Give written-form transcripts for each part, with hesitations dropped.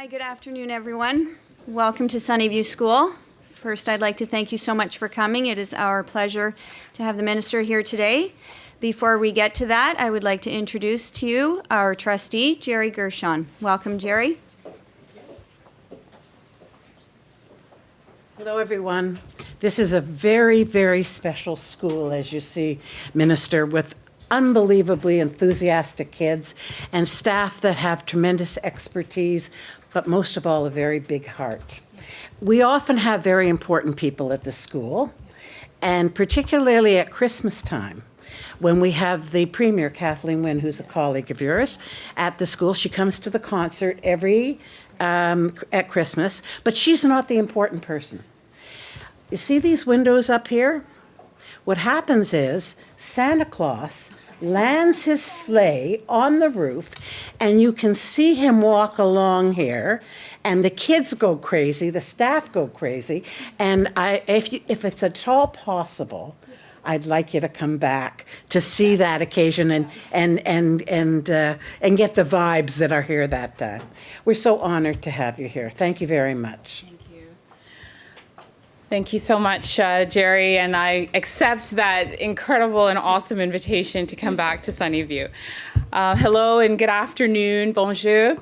Hi, good afternoon, everyone. Welcome to Sunnyview School. First, I'd like to thank you so much for coming. It is our pleasure to have the minister here today. Before we get to that, I would like to introduce to you our trustee, Jerry Gershon. Welcome, Jerry. Hello, everyone. This is a very, very special school, as you see, Minister, with unbelievably enthusiastic kids and staff that have tremendous expertise, but most of all, a very big heart. We often have very important people at the school, and particularly at Christmas time, when we have the Premier, Kathleen Wynne, who's a colleague of yours, at the school. She comes to the concert at Christmas, but she's not the important person. You see these windows up here? What happens is Santa Claus lands his sleigh on the roof, and you can see him walk along here, and the kids go crazy, the staff go crazy, and if it's at all possible, I'd like you to come back to see that occasion and get the vibes that are here that time. We're so honored to have you here. Thank you very much. Thank you so much, Jerry, and I accept that incredible and awesome invitation to come back to Sunnyview. Hello and good afternoon, bonjour.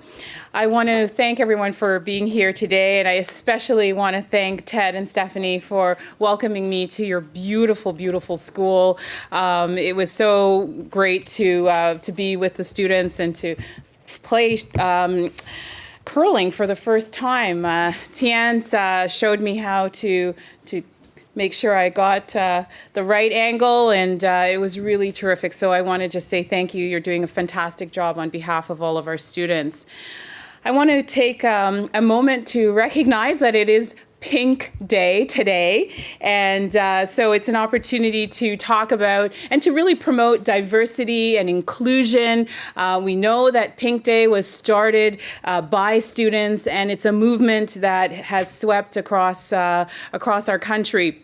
I want to thank everyone for being here today, and I especially want to thank Ted and Stephanie for welcoming me to your beautiful, beautiful school. It was so great to be with the students and to play curling for the first time. Tian showed me how to make sure I got the right angle, and it was really terrific. So I want to just say thank you. You're doing a fantastic job on behalf of all of our students. I want to take a moment to recognize that it is Pink Day today, and so it's an opportunity to talk about and to really promote diversity and inclusion. We know that Pink Day was started by students, and it's a movement that has swept across our country.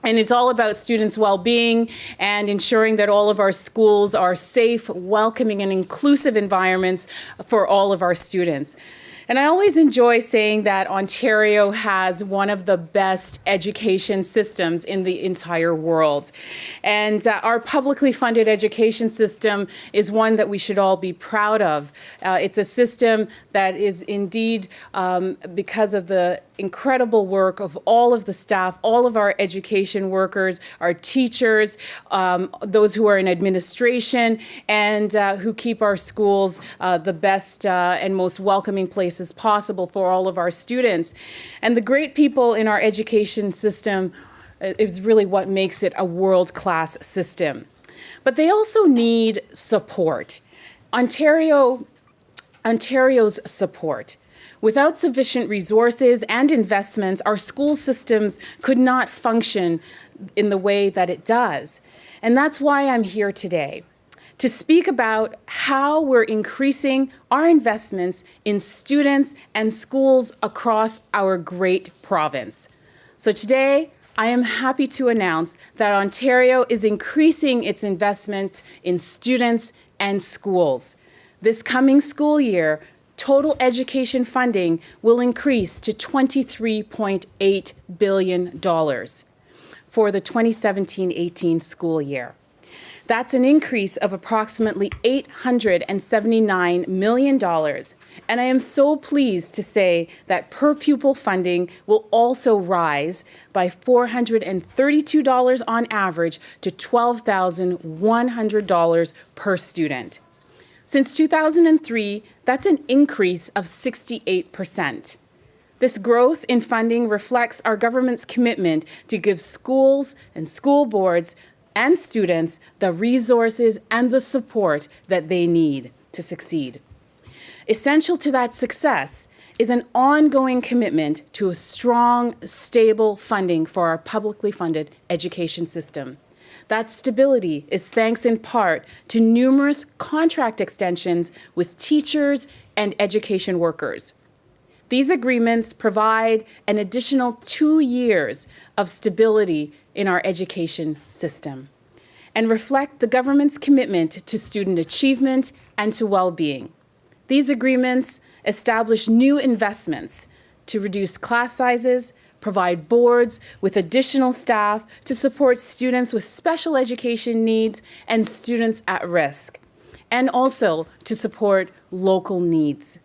And it's all about students' well-being and ensuring that all of our schools are safe, welcoming, and inclusive environments for all of our students. And I always enjoy saying that Ontario has one of the best education systems in the entire world. And our publicly funded education system is one that we should all be proud of. It's a system that is indeed, because of the incredible work of all of the staff, all of our education workers, our teachers, those who are in administration, and who keep our schools the best and most welcoming places possible for all of our students. And the great people in our education system is really what makes it a world-class system. But they also need support. Ontario's support. Without sufficient resources and investments, our school systems could not function in the way that it does. And that's why I'm here today, to speak about how we're increasing our investments in students and schools across our great province. So today, I am happy to announce that Ontario is increasing its investments in students and schools. This coming school year, total education funding will increase to $23.8 billion for the 2017-18 school year. That's an increase of approximately $879 million. And I am so pleased to say that per pupil funding will also rise by $432 on average to $12,100 per student. Since 2003, that's an increase of 68%. This growth in funding reflects our government's commitment to give schools and school boards and students the resources and the support that they need to succeed. Essential to that success is an ongoing commitment to a strong, stable funding for our publicly funded education system. That stability is thanks in part to numerous contract extensions with teachers and education workers. These agreements provide an additional 2 years of stability in our education system and reflect the government's commitment to student achievement and to well-being. These agreements establish new investments to reduce class sizes, provide boards with additional staff to support students with special education needs and students at risk, and also to support local needs.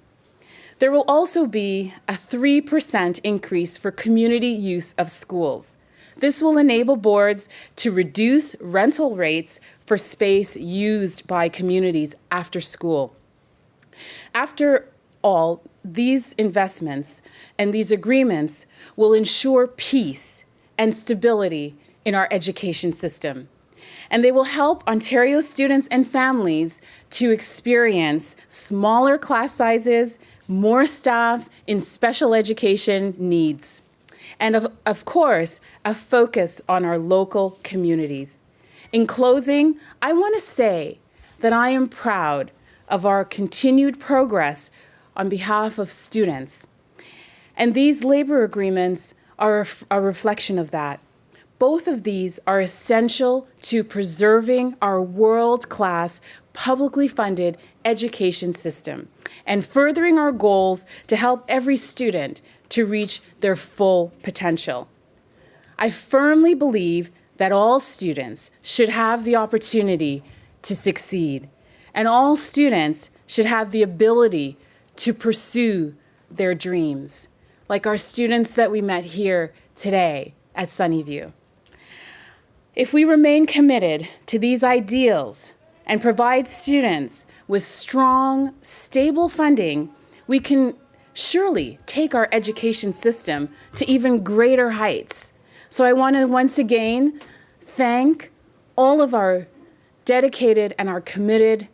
There will also be a 3% increase for community use of schools. This will enable boards to reduce rental rates for space used by communities after school. After all, these investments and these agreements will ensure peace and stability in our education system. And they will help Ontario students and families to experience smaller class sizes, more staff in special education needs, and of course, a focus on our local communities. In closing, I want to say that I am proud of our continued progress on behalf of students. And these labor agreements are a reflection of that. Both of these are essential to preserving our world-class, publicly funded education system and furthering our goals to help every student to reach their full potential. I firmly believe that all students should have the opportunity to succeed, and all students should have the ability to pursue their dreams, like our students that we met here today at Sunnyview. If we remain committed to these ideals and provide students with strong, stable funding, we can surely take our education system to even greater heights. So I want to once again thank all of our dedicated and our committed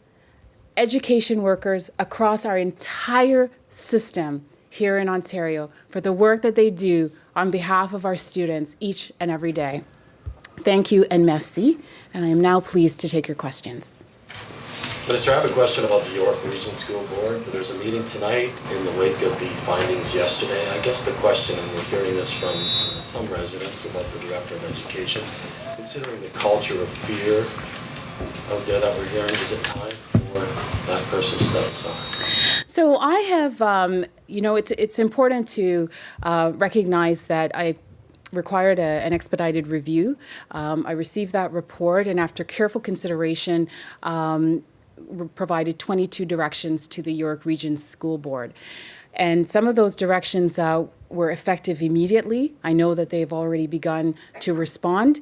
education workers across our entire system here in Ontario for the work that they do on behalf of our students each and every day. Thank you and merci, and I am now pleased to take your questions. Minister, I have a question about the York Region School Board. There's a meeting tonight in the wake of the findings yesterday. I guess the question, and we're hearing this from some residents about the Director of Education, considering the culture of fear out there that we're hearing, is it time for that person to step aside? So I have, it's important to recognize that I required an expedited review. I received that report, and after careful consideration, provided 22 directions to the York Region School Board. And some of those directions were effective immediately. I know that they've already begun to respond.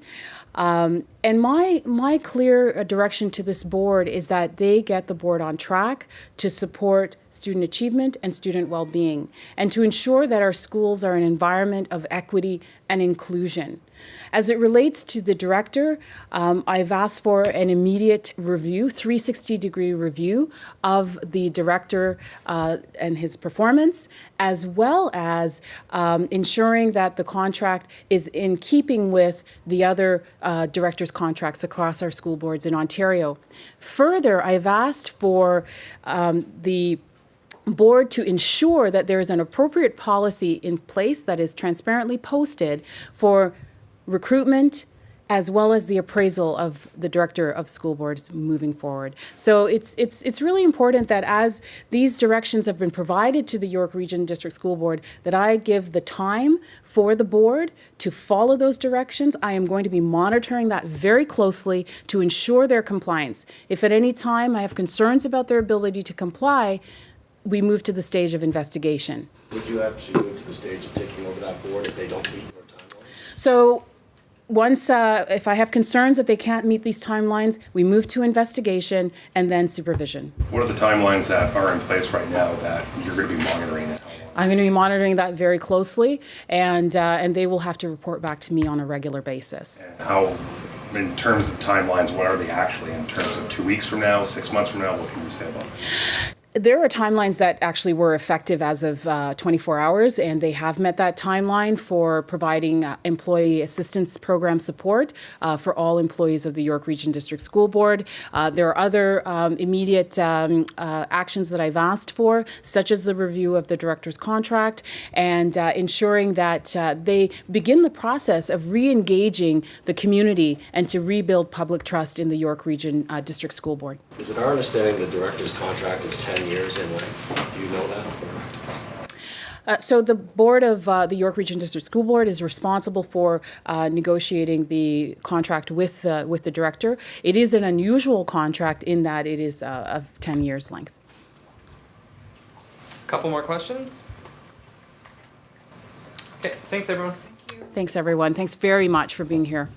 And my clear direction to this board is that they get the board on track to support student achievement and student well-being, and to ensure that our schools are an environment of equity and inclusion. As it relates to the director, I've asked for an immediate review, 360-degree review of the director and his performance, as well as ensuring that the contract is in keeping with the other directors' contracts across our school boards in Ontario. Further, I've asked for the board to ensure that there is an appropriate policy in place that is transparently posted for recruitment as well as the appraisal of the director of school boards moving forward. So it's really important that as these directions have been provided to the York Region District School Board, that I give the time for the board to follow those directions. I am going to be monitoring that very closely to ensure their compliance. If at any time I have concerns about their ability to comply, we move to the stage of investigation. Would you actually move to the stage of taking over that board if they don't meet your timeline? So once, if I have concerns that they can't meet these timelines, we move to investigation and then supervision. What are the timelines that are in place right now that you're going to be monitoring it? I'm going to be monitoring that very closely, and they will have to report back to me on a regular basis. And how, in terms of timelines, what are they actually in terms of 2 weeks from now, 6 months from now? What can you say about it? There are timelines that actually were effective as of 24 hours, and they have met that timeline for providing employee assistance program support for all employees of the York Region District School Board. There are other immediate actions that I've asked for, such as the review of the director's contract and ensuring that they begin the process of re-engaging the community and to rebuild public trust in the York Region District School Board. Is it our understanding the director's contract is 10 years in length? Do you know that? So the board of the York Region District School Board is responsible for negotiating the contract with the director. It is an unusual contract in that it is of 10 years length. Couple more questions? Okay, thanks everyone. Thanks, everyone. Thanks very much for being here.